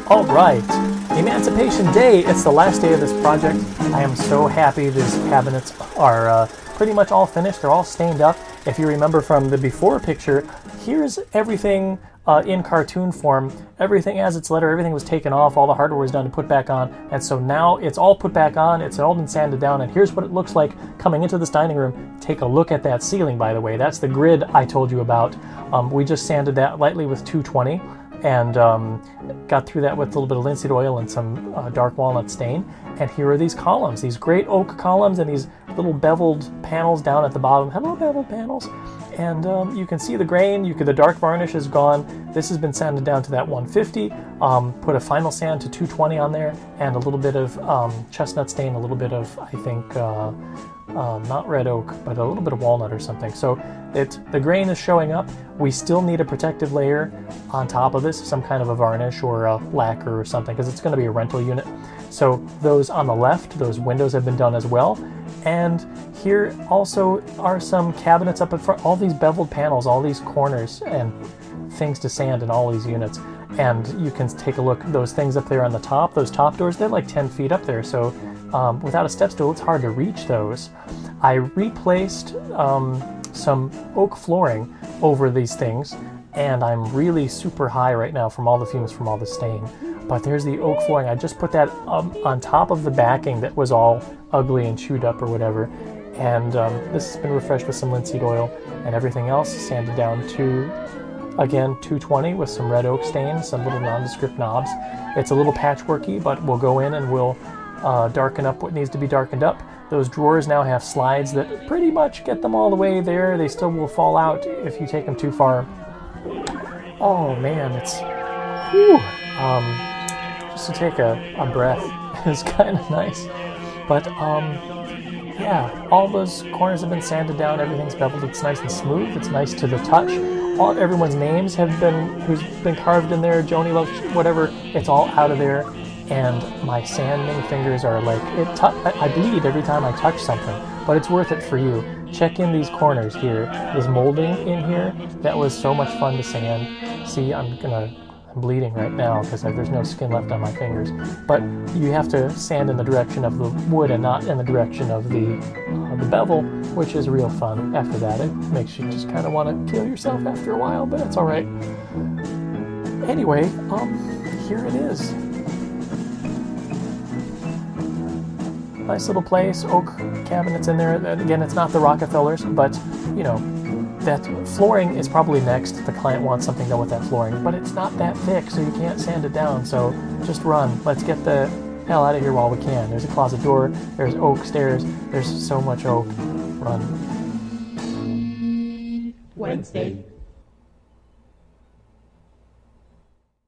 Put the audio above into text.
All right, Emancipation Day. It's the last day of this project. I am so happy these cabinets are pretty much all finished. They're all stained up. If you remember from the before picture, here's everything in cartoon form. Everything as its letter, everything was taken off, all the hardware was done to put back on, and so now it's all put back on, it's all been sanded down, and here's what it looks like coming into this dining room. Take a look at that ceiling, by the way. That's the grid I told you about. We just sanded that lightly with 220 and got through that with a little bit of linseed oil and some dark walnut stain. And here are these columns, these great oak columns, and these little beveled panels down at the bottom. Hello, beveled panels. And you can see the grain. The dark varnish is gone. This has been sanded down to that 150. Put a final sand to 220 on there, and a little bit of chestnut stain, a little bit of, I think, not red oak, but a little bit of walnut or something. So the grain is showing up. We still need a protective layer on top of this, some kind of a varnish or a lacquer or something, because it's going to be a rental unit. So those on the left, those windows have been done as well. And here also are some cabinets up in front, all these beveled panels, all these corners and things to sand in all these units. And you can take a look, those things up there on the top, those top doors, they're like 10 feet up there. So without a step stool, it's hard to reach those. I replaced some oak flooring over these things, and I'm really super high right now from all the fumes from all the stain. But there's the oak flooring. I just put that on top of the backing that was all ugly and chewed up or whatever. And this has been refreshed with some linseed oil, and everything else sanded down to, again, 220 with some red oak stain, some little nondescript knobs. It's a little patchworky, but we'll go in and we'll darken up what needs to be darkened up. Those drawers now have slides that pretty much get them all the way there. They still will fall out if you take them too far. Oh man, it's whew. Just to take a breath is kind of nice. But yeah, all those corners have been sanded down, everything's beveled, it's nice and smooth, it's nice to the touch. Everyone's names have been, who's been carved in there, Joni Love, whatever, it's all out of there. And my sanding fingers are like, I bleed every time I touch something, but it's worth it for you. Check in these corners here. There's molding in here. That was so much fun to sand. See, I'm bleeding right now because there's no skin left on my fingers. But you have to sand in the direction of the wood and not in the direction of the bevel, which is real fun. After that, it makes you just kind of want to kill yourself after a while, but it's all right. Anyway, here it is. Nice little place, oak cabinets in there. Again, it's not the Rockefellers, but you know, that flooring is probably next. The client wants something done with that flooring, but it's not that thick, so you can't sand it down. So just run. Let's get the hell out of here while we can. There's a closet door, there's oak stairs, there's so much oak. Run. Wednesday.